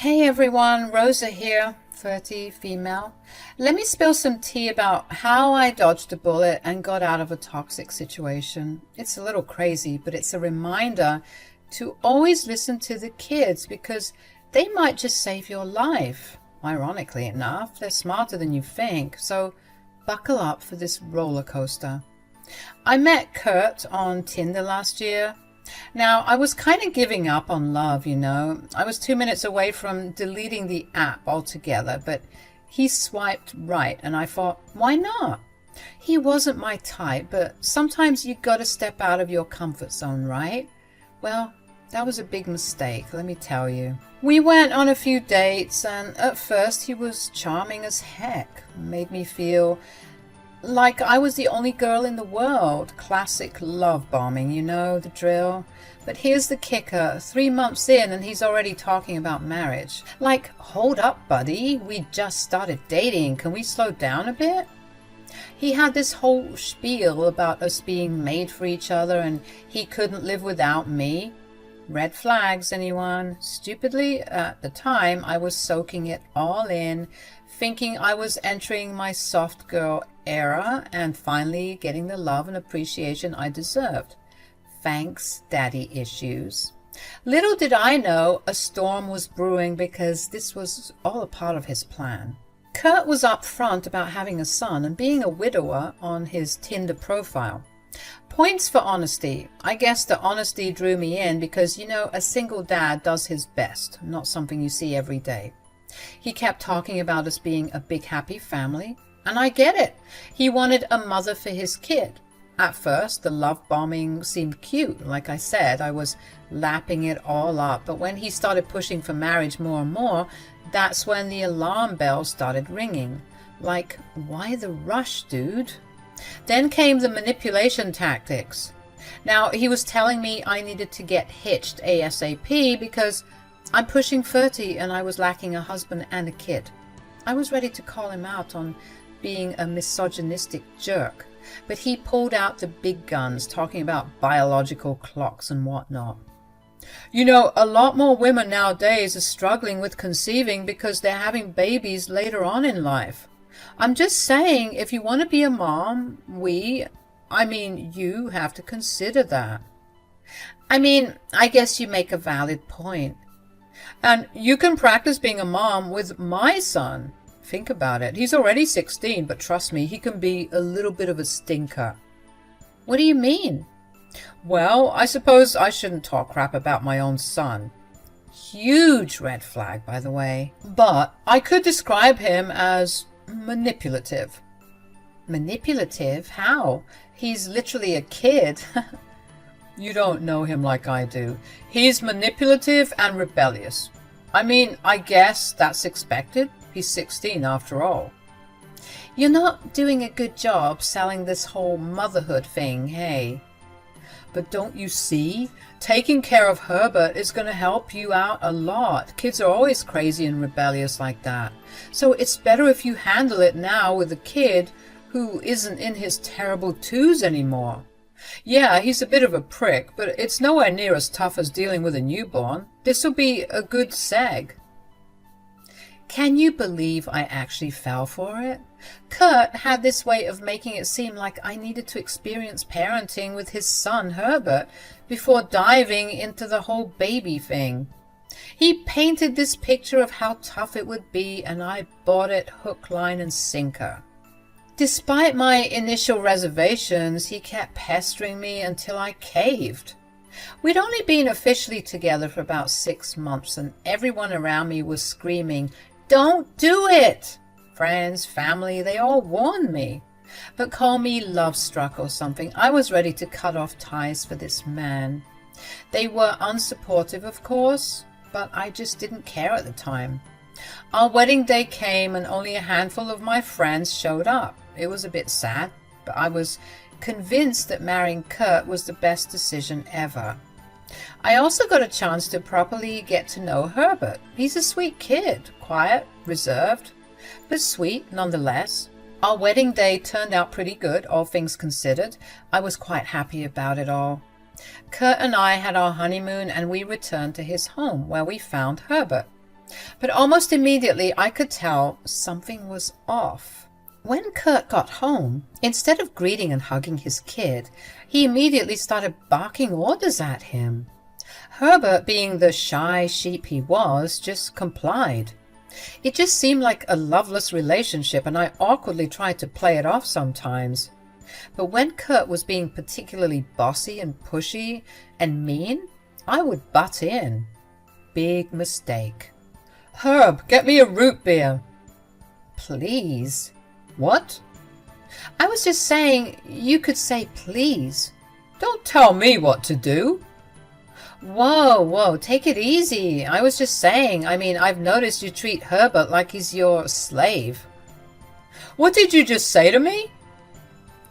Hey everyone, Rosa here, 30, female. Let me spill some tea about how I dodged a bullet and got out of a toxic situation. It's a little crazy, but it's a reminder to always listen to the kids because they might just save your life. Ironically enough, they're smarter than you think, so buckle up for this roller coaster. I met Kurt on Tinder last year. Now, I was kind of giving up on love, you know. I was 2 minutes away from deleting the app altogether, but he swiped right, and I thought, why not? He wasn't my type, but sometimes you gotta step out of your comfort zone, right? Well, that was a big mistake, let me tell you. We went on a few dates, and at first he was charming as heck. Made me feel like I was the only girl in the world. Classic love bombing, you know the drill. But here's the kicker, 3 months in and he's already talking about marriage. Like, hold up, buddy, we just started dating, can we slow down a bit? He had this whole spiel about us being made for each other and he couldn't live without me. Red flags, anyone? Stupidly, at the time, I was soaking it all in, thinking I was entering my soft girl era and finally getting the love and appreciation I deserved. Thanks, daddy issues. Little did I know a storm was brewing because this was all a part of his plan. Kurt was upfront about having a son and being a widower on his Tinder profile. Points for honesty. I guess the honesty drew me in because, you know, a single dad does his best, not something you see every day. He kept talking about us being a big happy family, and I get it. He wanted a mother for his kid. At first, the love bombing seemed cute. Like I said, I was lapping it all up, but when he started pushing for marriage more and more, that's when the alarm bells started ringing. Like, why the rush, dude? Then came the manipulation tactics. Now, he was telling me I needed to get hitched ASAP because I'm pushing 30 and I was lacking a husband and a kid. I was ready to call him out on being a misogynistic jerk, but he pulled out the big guns talking about biological clocks and whatnot. You know, a lot more women nowadays are struggling with conceiving because they're having babies later on in life. I'm just saying, if you want to be a mom, you have to consider that. I guess you make a valid point. And you can practice being a mom with my son. Think about it. He's already 16, but trust me, he can be a little bit of a stinker. What do you mean? Well, I suppose I shouldn't talk crap about my own son. Huge red flag, by the way. But I could describe him as manipulative. Manipulative? How? He's literally a kid. You don't know him like I do. He's manipulative and rebellious. I guess that's expected. He's 16 after all. You're not doing a good job selling this whole motherhood thing, hey? But don't you see? Taking care of Herbert is going to help you out a lot. Kids are always crazy and rebellious like that. So it's better if you handle it now with a kid who isn't in his terrible twos anymore. Yeah, he's a bit of a prick, but it's nowhere near as tough as dealing with a newborn. This'll be a good seg. Can you believe I actually fell for it? Kurt had this way of making it seem like I needed to experience parenting with his son Herbert before diving into the whole baby thing. He painted this picture of how tough it would be, and I bought it hook, line, and sinker. Despite my initial reservations, he kept pestering me until I caved. We'd only been officially together for about 6 months, and everyone around me was screaming, "Don't do it!" Friends, family, they all warned me. But call me love-struck or something, I was ready to cut off ties for this man. They were unsupportive, of course, but I just didn't care at the time. Our wedding day came and only a handful of my friends showed up. It was a bit sad, but I was convinced that marrying Kurt was the best decision ever. I also got a chance to properly get to know Herbert. He's a sweet kid, quiet, reserved, but sweet nonetheless. Our wedding day turned out pretty good, all things considered. I was quite happy about it all. Kurt and I had our honeymoon and we returned to his home where we found Herbert. But almost immediately I could tell something was off. When Kurt got home, instead of greeting and hugging his kid, he immediately started barking orders at him. Herbert, being the shy sheep he was, just complied. It just seemed like a loveless relationship, and I awkwardly tried to play it off sometimes. But when Kurt was being particularly bossy and pushy and mean, I would butt in. Big mistake. "Herb, get me a root beer." "Please." "What?" "I was just saying you could say please." "Don't tell me what to do." Whoa, take it easy. I was just saying, I've noticed you treat Herbert like he's your slave." "What did you just say to me?"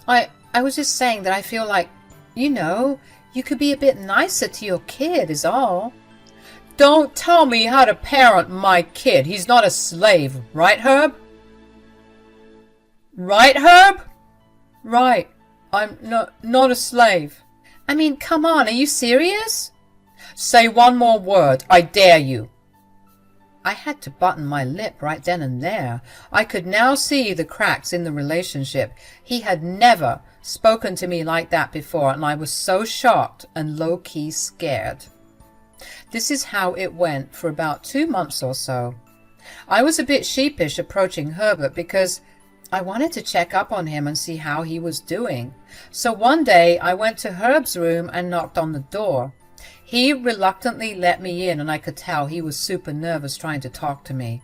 I was just saying that I feel like, you could be a bit nicer to your kid is all." "Don't tell me how to parent my kid. He's not a slave, right, Herb?" "Right, Herb?" "Right. I'm not a slave." Come on, are you serious? "Say one more word. I dare you." I had to button my lip right then and there. I could now see the cracks in the relationship. He had never spoken to me like that before, and I was so shocked and low-key scared. This is how it went for about 2 months or so. I was a bit sheepish approaching Herbert because I wanted to check up on him and see how he was doing. So one day I went to Herb's room and knocked on the door. He reluctantly let me in, and I could tell he was super nervous trying to talk to me.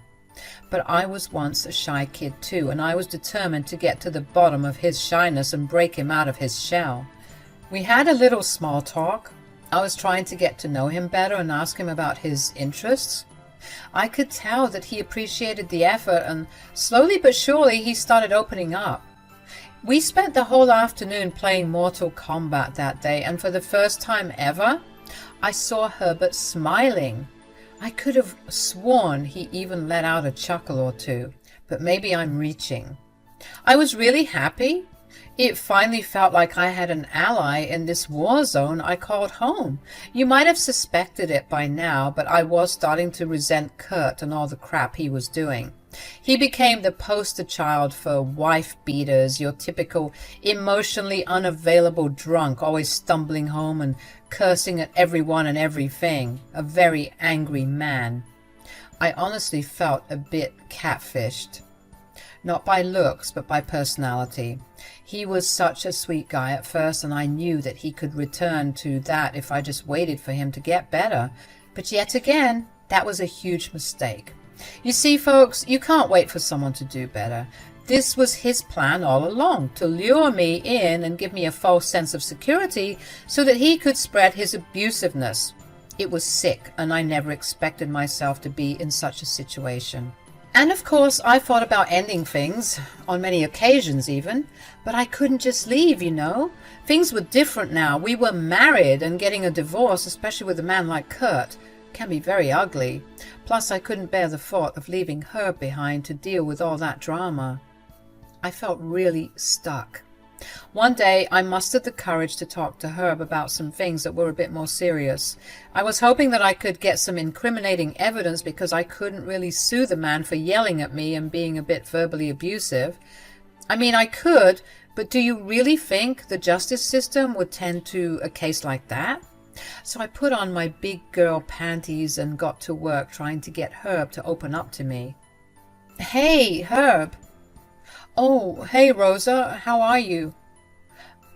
But I was once a shy kid too, and I was determined to get to the bottom of his shyness and break him out of his shell. We had a little small talk. I was trying to get to know him better and ask him about his interests. I could tell that he appreciated the effort, and slowly but surely he started opening up. We spent the whole afternoon playing Mortal Kombat that day, and for the first time ever, I saw Herbert smiling. I could have sworn he even let out a chuckle or two, but maybe I'm reaching. I was really happy. It finally felt like I had an ally in this war zone I called home. You might have suspected it by now, but I was starting to resent Kurt and all the crap he was doing. He became the poster child for wife beaters, your typical emotionally unavailable drunk, always stumbling home and cursing at everyone and everything. A very angry man. I honestly felt a bit catfished. Not by looks, but by personality. He was such a sweet guy at first, and I knew that he could return to that if I just waited for him to get better. But yet again, that was a huge mistake. You see, folks, you can't wait for someone to do better. This was his plan all along, to lure me in and give me a false sense of security so that he could spread his abusiveness. It was sick, and I never expected myself to be in such a situation. And of course, I thought about ending things, on many occasions even, but I couldn't just leave, Things were different now. We were married, and getting a divorce, especially with a man like Kurt, can be very ugly. Plus, I couldn't bear the thought of leaving Herb behind to deal with all that drama. I felt really stuck. One day, I mustered the courage to talk to Herb about some things that were a bit more serious. I was hoping that I could get some incriminating evidence because I couldn't really sue the man for yelling at me and being a bit verbally abusive. I could, but do you really think the justice system would tend to a case like that? So I put on my big girl panties and got to work trying to get Herb to open up to me. "Hey, Herb." "Oh, hey, Rosa. How are you?"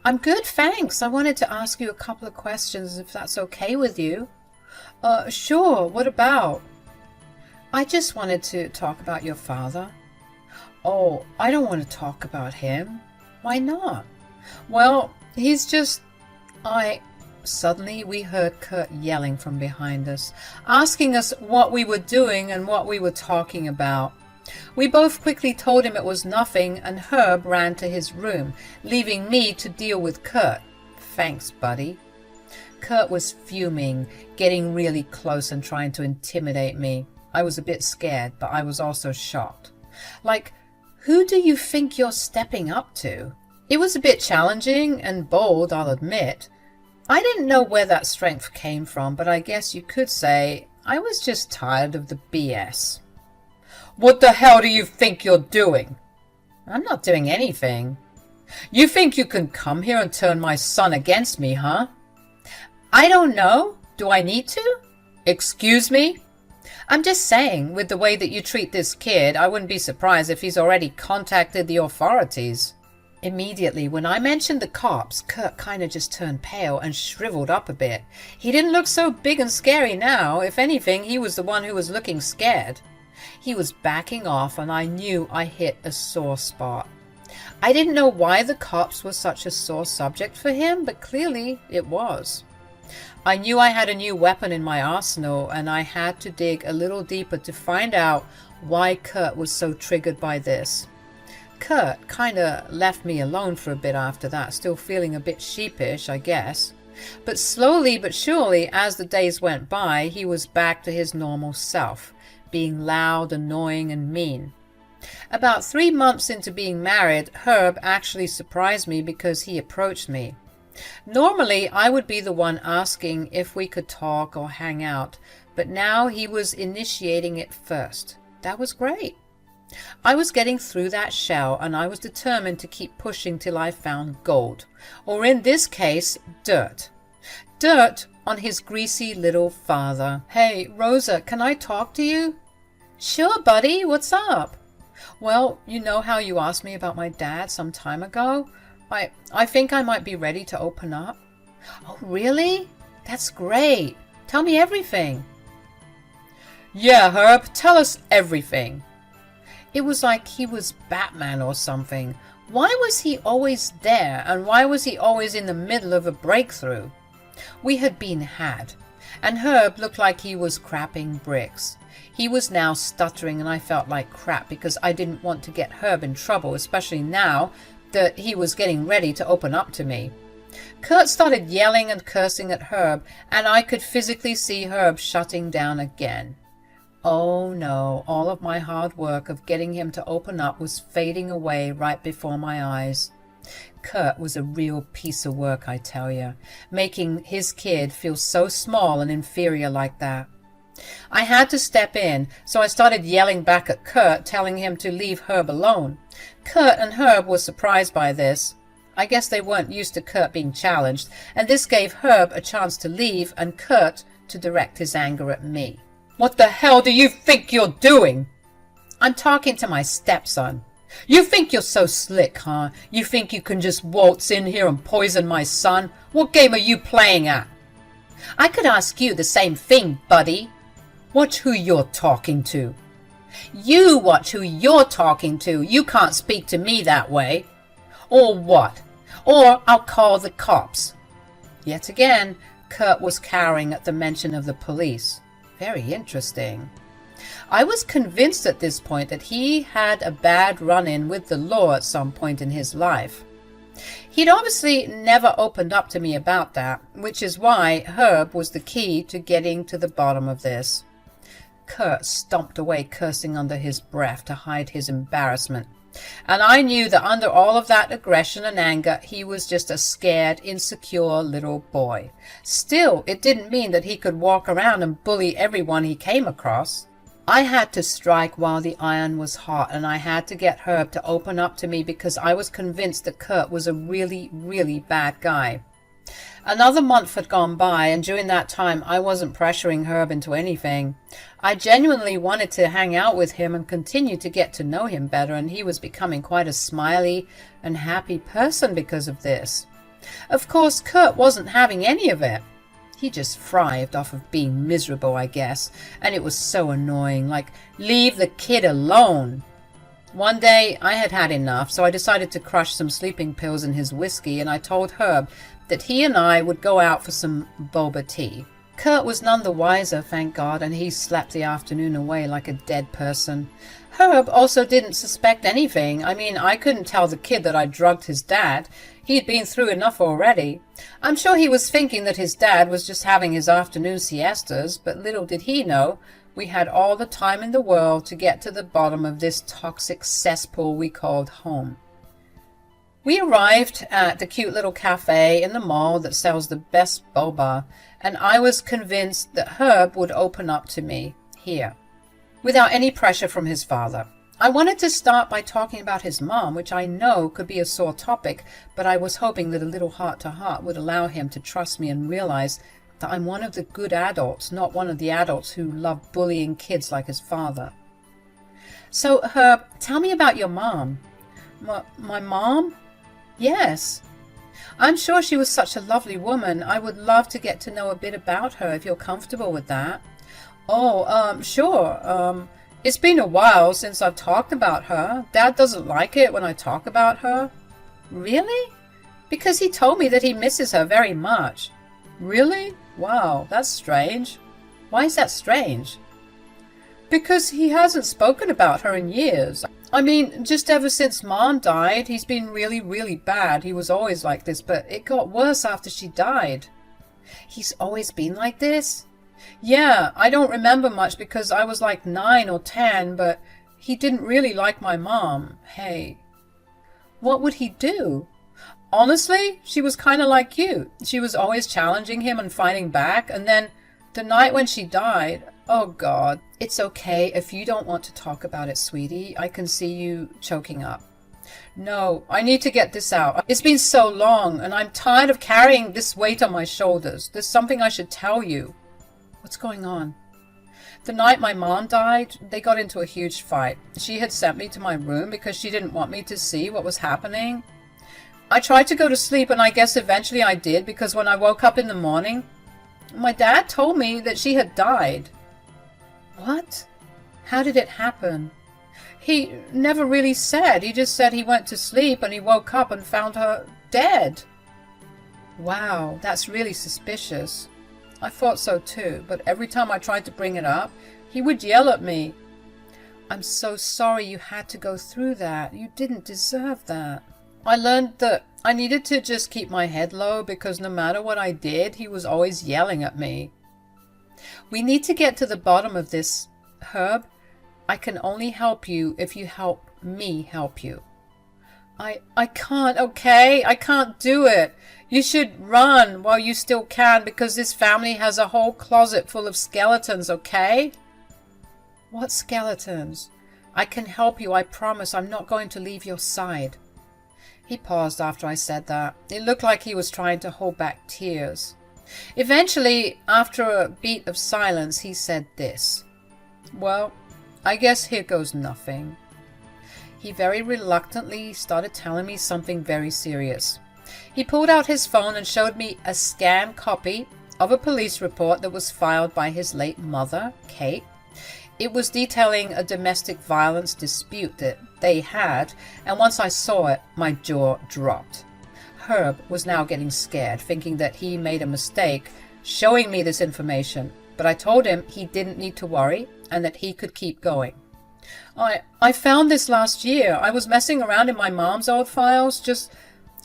"I'm good, thanks. I wanted to ask you a couple of questions, if that's okay with you." Sure. What about?" "I just wanted to talk about your father." "Oh, I don't want to talk about him." "Why not?" "Well, he's just... Suddenly we heard Kurt yelling from behind us, asking us what we were doing and what we were talking about. We both quickly told him it was nothing, and Herb ran to his room, leaving me to deal with Kurt. Thanks, buddy. Kurt was fuming, getting really close and trying to intimidate me. I was a bit scared, but I was also shocked. Like, who do you think you're stepping up to? It was a bit challenging and bold, I'll admit. I didn't know where that strength came from, but I guess you could say I was just tired of the BS. What the hell do you think you're doing? I'm not doing anything. You think you can come here and turn my son against me, huh? I don't know. Do I need to? Excuse me? I'm just saying, with the way that you treat this kid, I wouldn't be surprised if he's already contacted the authorities. Immediately, when I mentioned the cops, Kurt kind of just turned pale and shriveled up a bit. He didn't look so big and scary now. If anything, he was the one who was looking scared. He was backing off, and I knew I hit a sore spot. I didn't know why the cops were such a sore subject for him, but clearly it was. I knew I had a new weapon in my arsenal, and I had to dig a little deeper to find out why Kurt was so triggered by this. Kurt kinda left me alone for a bit after that, still feeling a bit sheepish, I guess. But slowly but surely, as the days went by, he was back to his normal self, being loud, annoying, and mean. About 3 months into being married, Herb actually surprised me because he approached me. Normally, I would be the one asking if we could talk or hang out, but now he was initiating it first. That was great. I was getting through that shell, and I was determined to keep pushing till I found gold, or in this case, dirt. Dirt on his greasy little father. Hey, Rosa, can I talk to you? Sure, buddy, what's up? Well, you know how you asked me about my dad some time ago? I think I might be ready to open up. Oh, really? That's great. Tell me everything. Yeah, Herb, tell us everything. It was like he was Batman or something. Why was he always there, and why was he always in the middle of a breakthrough? We had been had, and Herb looked like he was crapping bricks. He was now stuttering, and I felt like crap because I didn't want to get Herb in trouble, especially now that he was getting ready to open up to me. Kurt started yelling and cursing at Herb, and I could physically see Herb shutting down again. Oh no, all of my hard work of getting him to open up was fading away right before my eyes. Kurt was a real piece of work, I tell you, making his kid feel so small and inferior like that. I had to step in, so I started yelling back at Kurt, telling him to leave Herb alone. Kurt and Herb were surprised by this. I guess they weren't used to Kurt being challenged, and this gave Herb a chance to leave and Kurt to direct his anger at me. What the hell do you think you're doing? I'm talking to my stepson. You think you're so slick, huh? You think you can just waltz in here and poison my son? What game are you playing at? I could ask you the same thing, buddy. Watch who you're talking to. You watch who you're talking to. You can't speak to me that way. Or what? Or I'll call the cops. Yet again, Kurt was cowering at the mention of the police. Very interesting. I was convinced at this point that he had a bad run-in with the law at some point in his life. He'd obviously never opened up to me about that, which is why Herb was the key to getting to the bottom of this. Kurt stomped away, cursing under his breath to hide his embarrassment. And I knew that under all of that aggression and anger, he was just a scared, insecure little boy. Still, it didn't mean that he could walk around and bully everyone he came across. I had to strike while the iron was hot, and I had to get Herb to open up to me because I was convinced that Kurt was a really, really bad guy. Another month had gone by, and during that time I wasn't pressuring Herb into anything. I genuinely wanted to hang out with him and continue to get to know him better, and he was becoming quite a smiley and happy person because of this. Of course, Kurt wasn't having any of it. He just thrived off of being miserable, I guess, and it was so annoying, like, leave the kid alone. One day I had had enough, so I decided to crush some sleeping pills in his whiskey, and I told Herb that he and I would go out for some boba tea. Kurt was none the wiser, thank God, and he slept the afternoon away like a dead person. Herb also didn't suspect anything. I mean, I couldn't tell the kid that I drugged his dad. He'd been through enough already. I'm sure he was thinking that his dad was just having his afternoon siestas, but little did he know we had all the time in the world to get to the bottom of this toxic cesspool we called home. We arrived at the cute little cafe in the mall that sells the best boba, and I was convinced that Herb would open up to me here, without any pressure from his father. I wanted to start by talking about his mom, which I know could be a sore topic, but I was hoping that a little heart-to-heart would allow him to trust me and realize that I'm one of the good adults, not one of the adults who love bullying kids like his father. So, Herb, tell me about your mom. My mom? Yes. I'm sure she was such a lovely woman. I would love to get to know a bit about her if you're comfortable with that. Oh, sure. It's been a while since I've talked about her. Dad doesn't like it when I talk about her. Really? Because he told me that he misses her very much. Really? Wow, that's strange. Why is that strange? Because he hasn't spoken about her in years. I mean, just ever since Mom died, he's been really, really bad. He was always like this, but it got worse after she died. He's always been like this? Yeah, I don't remember much because I was like 9 or 10, but he didn't really like my mom. Hey. What would he do? Honestly, she was kind of like you. She was always challenging him and fighting back, and then the night when she died, oh God. It's okay if you don't want to talk about it, sweetie. I can see you choking up. No, I need to get this out. It's been so long, and I'm tired of carrying this weight on my shoulders. There's something I should tell you. What's going on? The night my mom died, they got into a huge fight. She had sent me to my room because she didn't want me to see what was happening. I tried to go to sleep, and I guess eventually I did, because when I woke up in the morning, my dad told me that she had died. What? How did it happen? He never really said. He just said he went to sleep and he woke up and found her dead. Wow, that's really suspicious. I thought so too, but every time I tried to bring it up, he would yell at me. I'm so sorry you had to go through that. You didn't deserve that. I learned that I needed to just keep my head low because no matter what I did, he was always yelling at me. We need to get to the bottom of this, Herb. I can only help you if you help me help you. I can't, okay? I can't do it. You should run while you still can because this family has a whole closet full of skeletons, okay? What skeletons? I can help you, I promise. I'm not going to leave your side. He paused after I said that. It looked like he was trying to hold back tears. Eventually, after a beat of silence, he said this. Well, I guess here goes nothing. He very reluctantly started telling me something very serious. He pulled out his phone and showed me a scanned copy of a police report that was filed by his late mother, Kate. It was detailing a domestic violence dispute that they had, and once I saw it, my jaw dropped. Herb was now getting scared, thinking that he made a mistake showing me this information, but I told him he didn't need to worry and that he could keep going. I found this last year. I was messing around in my mom's old files just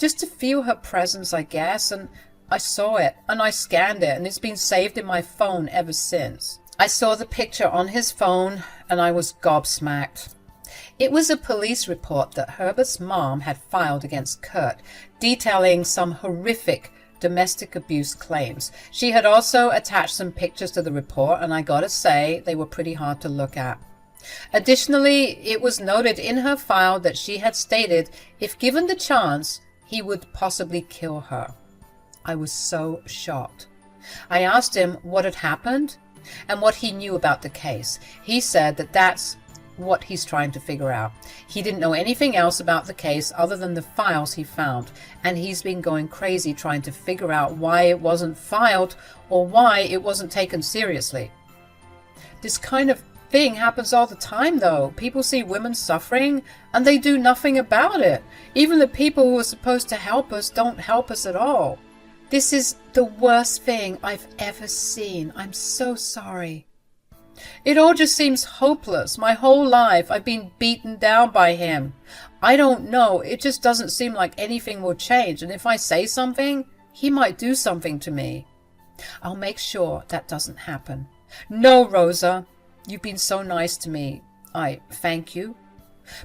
to feel her presence, I guess, and I saw it and I scanned it, and it's been saved in my phone ever since. I saw the picture on his phone and I was gobsmacked. It was a police report that Herbert's mom had filed against Kurt, detailing some horrific domestic abuse claims. She had also attached some pictures to the report, and I gotta say, they were pretty hard to look at. Additionally, it was noted in her file that she had stated if given the chance, he would possibly kill her. I was so shocked. I asked him what had happened and what he knew about the case. He said that that's what he's trying to figure out. He didn't know anything else about the case other than the files he found, and he's been going crazy trying to figure out why it wasn't filed or why it wasn't taken seriously. This kind of thing happens all the time, though. People see women suffering and they do nothing about it. Even the people who are supposed to help us don't help us at all. This is the worst thing I've ever seen. I'm so sorry. It all just seems hopeless. My whole life I've been beaten down by him. I don't know. It just doesn't seem like anything will change. And if I say something, he might do something to me. I'll make sure that doesn't happen. No, Rosa. You've been so nice to me. I thank you.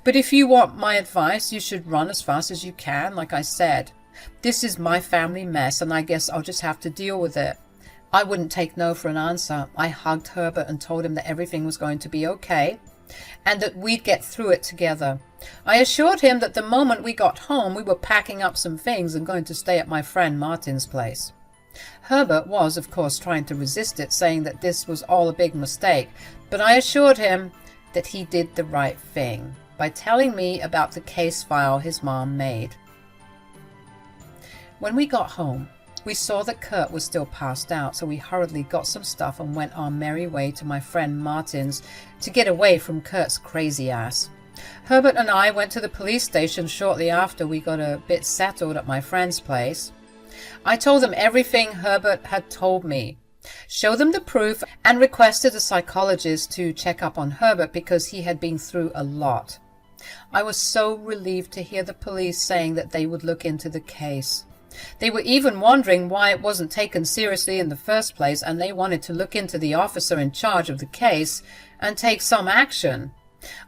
But if you want my advice, you should run as fast as you can, like I said. This is my family mess, and I guess I'll just have to deal with it. I wouldn't take no for an answer. I hugged Herbert and told him that everything was going to be okay, and that we'd get through it together. I assured him that the moment we got home, we were packing up some things and going to stay at my friend Martin's place. Herbert was, of course, trying to resist it, saying that this was all a big mistake, but I assured him that he did the right thing by telling me about the case file his mom made. When we got home, we saw that Kurt was still passed out, so we hurriedly got some stuff and went our merry way to my friend Martin's to get away from Kurt's crazy ass. Herbert and I went to the police station shortly after we got a bit settled at my friend's place. I told them everything Herbert had told me, showed them the proof, and requested a psychologist to check up on Herbert because he had been through a lot. I was so relieved to hear the police saying that they would look into the case. They were even wondering why it wasn't taken seriously in the first place, and they wanted to look into the officer in charge of the case and take some action.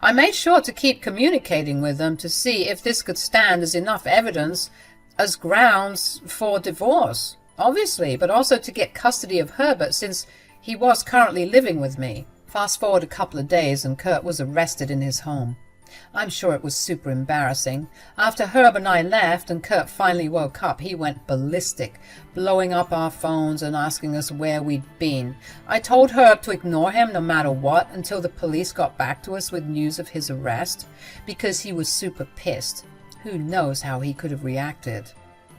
I made sure to keep communicating with them to see if this could stand as enough evidence as grounds for divorce, obviously, but also to get custody of Herbert since he was currently living with me. Fast forward a couple of days and Kurt was arrested in his home. I'm sure it was super embarrassing. After Herb and I left and Kurt finally woke up, he went ballistic, blowing up our phones and asking us where we'd been. I told Herb to ignore him no matter what until the police got back to us with news of his arrest, because he was super pissed. Who knows how he could have reacted.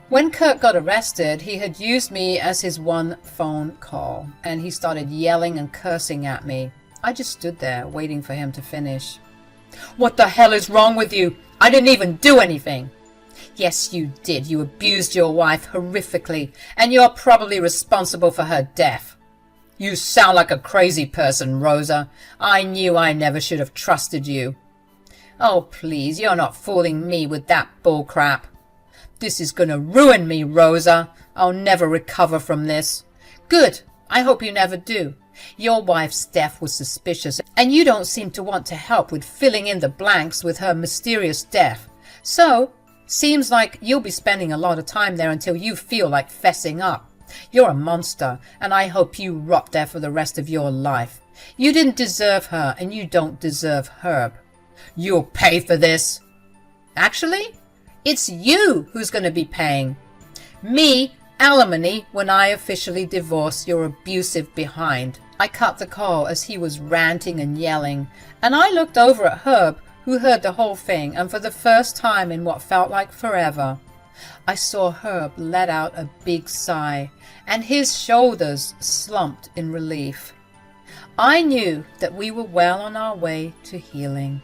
When Kurt got arrested, he had used me as his one phone call, and he started yelling and cursing at me. I just stood there waiting for him to finish. "What the hell is wrong with you? I didn't even do anything." "Yes, you did. You abused your wife horrifically, and you're probably responsible for her death." "You sound like a crazy person, Rosa. I knew I never should have trusted you." "Oh, please, you're not fooling me with that bullcrap." "This is gonna ruin me, Rosa. I'll never recover from this." "Good. I hope you never do. Your wife's death was suspicious, and you don't seem to want to help with filling in the blanks with her mysterious death. So, seems like you'll be spending a lot of time there until you feel like fessing up. You're a monster, and I hope you rot there for the rest of your life. You didn't deserve her, and you don't deserve Herb. You'll pay for this." "Actually, it's you who's going to be paying. Me, alimony, when I officially divorce your abusive behind." I cut the call as he was ranting and yelling, and I looked over at Herb, who heard the whole thing, and for the first time in what felt like forever, I saw Herb let out a big sigh, and his shoulders slumped in relief. I knew that we were well on our way to healing.